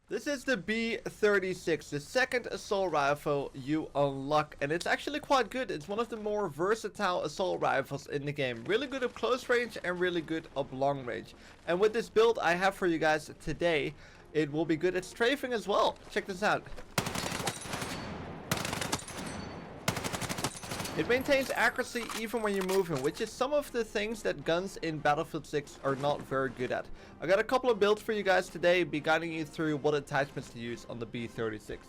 This is the B36, the second assault rifle you unlock, and it's actually quite good. It's one of the more versatile assault rifles in the game. Really good up close range and really good up long range. And with this build I have for you guys today, it will be good at strafing as well. Check this out. It maintains accuracy even when you're moving, which is some of the things that guns in Battlefield 6 are not very good at. I got a couple of builds for you guys today, be guiding you through what attachments to use on the B36.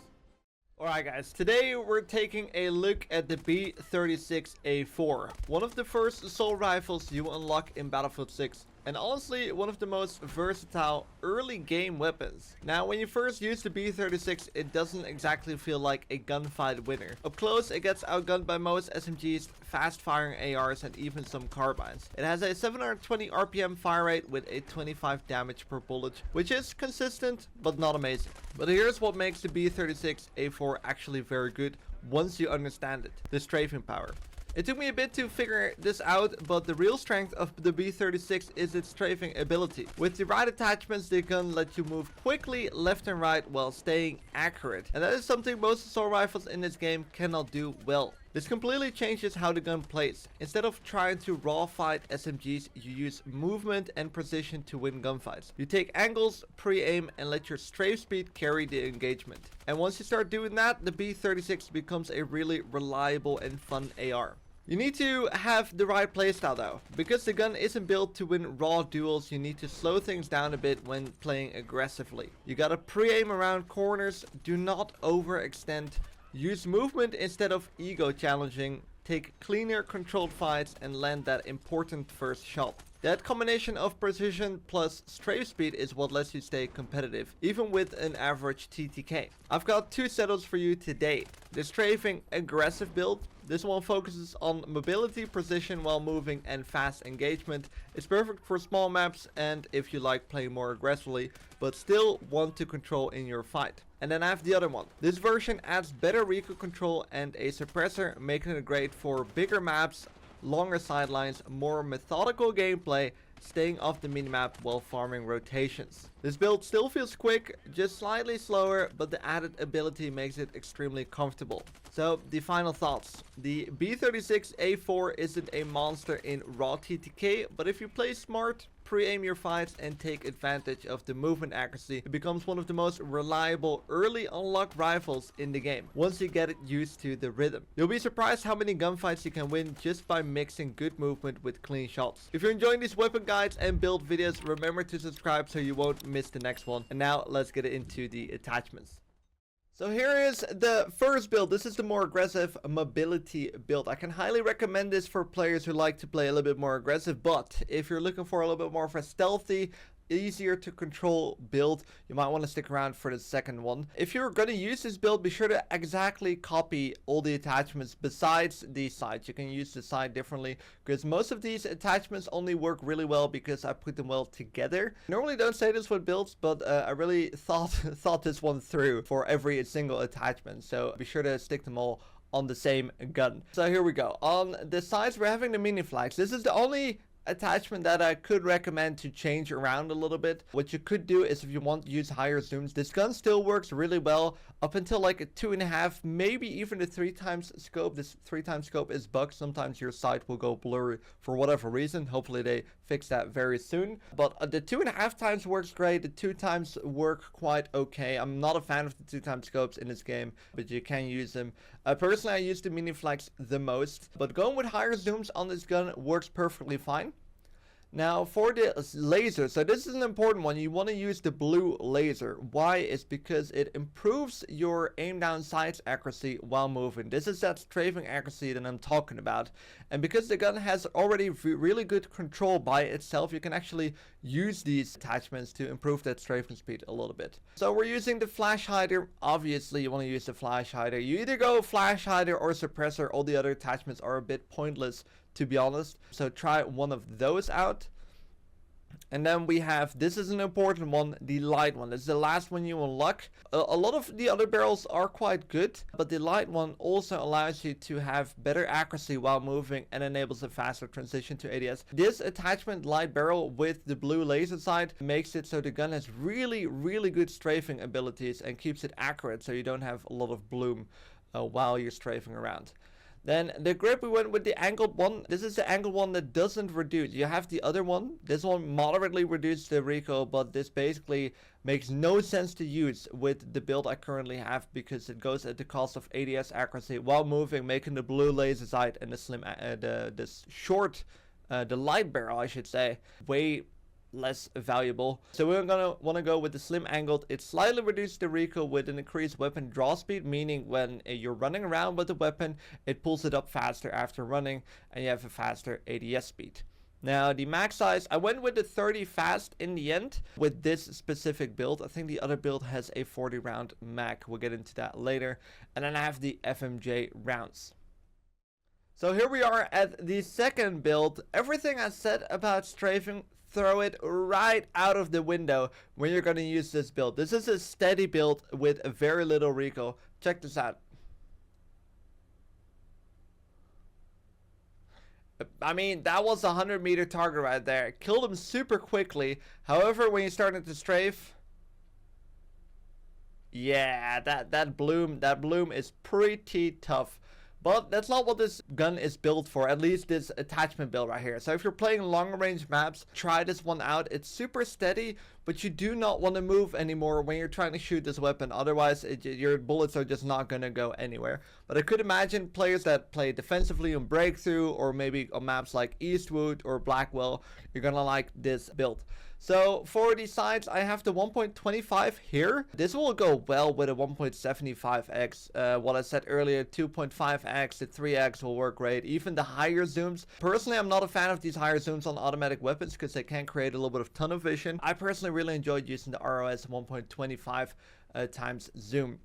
Alright guys, today we're taking a look at the B36A4, one of the first assault rifles you unlock in Battlefield 6. And honestly, one of the most versatile early game weapons. Now, when you first use the B36, it doesn't exactly feel like a gunfight winner. Up close, it gets outgunned by most SMGs, fast-firing ARs, and even some carbines. It has a 720 RPM fire rate with a 25 damage per bullet, which is consistent, but not amazing. But here's what makes the B36A4 actually very good once you understand it: the strafing power. It took me a bit to figure this out, but the real strength of the B36 is its strafing ability. With the right attachments, the gun lets you move quickly left and right while staying accurate. And that is something most assault rifles in this game cannot do well. This completely changes how the gun plays. Instead of trying to raw fight SMGs, you use movement and precision to win gunfights. You take angles, pre-aim, and let your strafe speed carry the engagement. And once you start doing that, the B36 becomes a really reliable and fun AR. You need to have the right playstyle though. Because the gun isn't built to win raw duels, you need to slow things down a bit when playing aggressively. You gotta pre-aim around corners, do not overextend, use movement instead of ego challenging, take cleaner controlled fights, and land that important first shot. That combination of precision plus strafe speed is what lets you stay competitive, even with an average TTK. I've got two setups for you today. The strafing aggressive build. This one focuses on mobility, precision while moving, and fast engagement. It's perfect for small maps and if you like playing more aggressively, but still want to control in your fight. And then I have the other one. This version adds better recoil control and a suppressor, making it great for bigger maps, longer sidelines, more methodical gameplay, staying off the minimap while farming rotations. This build still feels quick, just slightly slower, but the added ability makes it extremely comfortable. So the final thoughts. The B36A4 isn't a monster in raw TTK, but if you play smart, pre-aim your fights, and take advantage of the movement accuracy, it becomes one of the most reliable early unlock rifles in the game, once you get it used to the rhythm. You'll be surprised how many gunfights you can win just by mixing good movement with clean shots. If you're enjoying these weapon guides and build videos, remember to subscribe so you won't miss the next one. And now let's get into the attachments. So here is the first build. This is the more aggressive mobility build. I can highly recommend this for players who like to play a little bit more aggressive, but if you're looking for a little bit more of a stealthy, easier to control build, you might want to stick around for the second one. If you're going to use this build, be sure to exactly copy all the attachments besides these sides. You can use the side differently because most of these attachments only work really well because I put them well together. I normally don't say this with builds, but I really thought this one through for every single attachment, so be sure to stick them all on the same gun. So here we go. On the sides we're having the mini flags. This is the only attachment that I could recommend to change around a little bit. What you could do is, if you want to use higher zooms, this gun still works really well up until like a 2.5, maybe even a 3x scope. This 3x scope is bugged. Sometimes your sight will go blurry for whatever reason. Hopefully they fix that very soon. But the 2.5 times works great. The 2 times work quite okay. I'm not a fan of the 2x scopes in this game, but you can use them. Personally, I use the mini flags the most, but going with higher zooms on this gun works perfectly fine. Now for the laser, so this is an important one. You want to use the blue laser. Why? Is because it improves your aim down sights accuracy while moving. This is that strafing accuracy that I'm talking about. And because the gun has already really good control by itself, you can actually use these attachments to improve that strafing speed a little bit. So we're using the flash hider. Obviously you want to use the flash hider. You either go flash hider or suppressor. All the other attachments are a bit pointless, to be honest, so try one of those out. And then we have, this is an important one, the light one. This is the last one you unlock. A lot of the other barrels are quite good, but the light one also allows you to have better accuracy while moving and enables a faster transition to ADS. This attachment light barrel with the blue laser sight makes it so the gun has really, really good strafing abilities and keeps it accurate so you don't have a lot of bloom while you're strafing around. Then the grip, we went with the angled one. This is the angled one that doesn't reduce. You have the other one. This one moderately reduces the recoil, but this basically makes no sense to use with the build I currently have because it goes at the cost of ADS accuracy while moving, making the blue laser sight and the slim, the light barrel, I should say, way less valuable. So we're gonna want to go with the slim angled. It slightly reduces the recoil with an increased weapon draw speed, meaning when you're running around with the weapon, it pulls it up faster after running and you have a faster ADS speed. Now the mag size, I went with the 30 fast in the end with this specific build. I think the other build has a 40 round mag. We'll get into that later. And then I have the FMJ rounds. So here we are at the second build. Everything I said about strafing, throw it right out of the window when you're going to use this build. This is a steady build with a very little recoil. Check this out. I mean, that was a 100-meter target right there. Killed him super quickly. However, when you started to strafe, yeah, that bloom is pretty tough. But that's not what this gun is built for, at least this attachment build right here. So if you're playing long range maps, try this one out. It's super steady, but you do not want to move anymore when you're trying to shoot this weapon. Otherwise, your bullets are just not going to go anywhere. But I could imagine players that play defensively on Breakthrough or maybe on maps like Eastwood or Blackwell, you're going to like this build. So for the sights, I have the 1.25 here. This will go well with a 1.75x. What I said earlier, 2.5x to 3x will work great. Even the higher zooms. Personally, I'm not a fan of these higher zooms on automatic weapons because they can create a little bit of tunnel vision. I personally really enjoyed using the ROS 1.25 times zoom.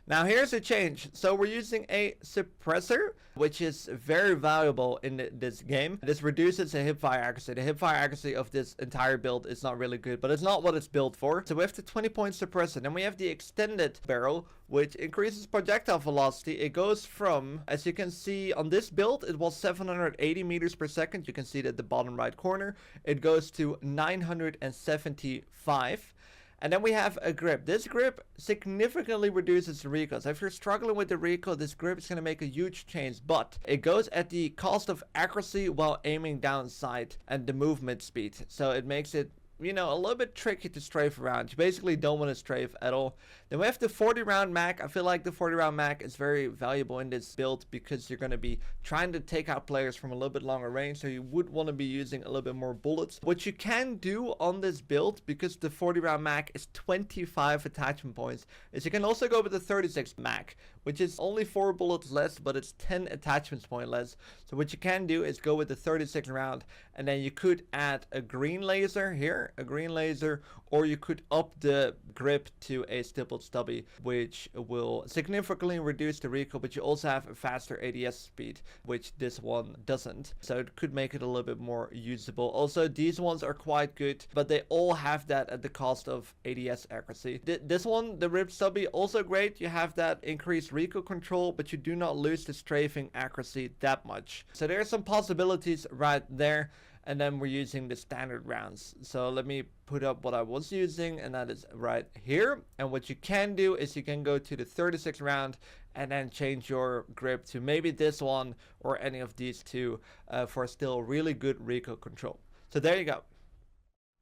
Now here's a change. So we're using a suppressor, which is very valuable in this game. This reduces the hipfire accuracy. The hipfire accuracy of this entire build is not really good, but it's not what it's built for. So we have the 20-point suppressor. Then we have the extended barrel, which increases projectile velocity. It goes from, as you can see on this build, it was 780 meters per second. You can see it at the bottom right corner. It goes to 975. And then we have a grip. This grip significantly reduces the recoil. So if you're struggling with the recoil, this grip is going to make a huge change. But it goes at the cost of accuracy while aiming down sight and the movement speed. So it makes it, you know, a little bit tricky to strafe around. You basically don't want to strafe at all. Then we have the 40 round mag. I feel like the 40 round mag is very valuable in this build because you're going to be trying to take out players from a little bit longer range. So you would want to be using a little bit more bullets. What you can do on this build, because the 40 round mag is 25 attachment points, is you can also go with the 36 mag, which is only 4 bullets less, but it's 10 attachments point less. So what you can do is go with the 36 round, and then you could add a green laser here, a green laser, or you could up the grip to a stippled stubby, which will significantly reduce the recoil, but you also have a faster ADS speed, which this one doesn't. So it could make it a little bit more usable. Also, these ones are quite good, but they all have that at the cost of ADS accuracy. This one, the ribbed stubby, also great. You have that increased recoil control, but you do not lose the strafing accuracy that much. So there are some possibilities right there. And then we're using the standard rounds. So let me put up what I was using, and that is right here. And what you can do is you can go to the 36 round and then change your grip to maybe this one or any of these two for still really good recoil control. So there you go.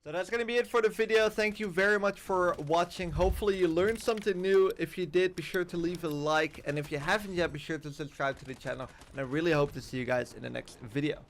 So that's going to be it for the video. Thank you very much for watching. Hopefully you learned something new. If you did, be sure to leave a like. And if you haven't yet, be sure to subscribe to the channel. And I really hope to see you guys in the next video.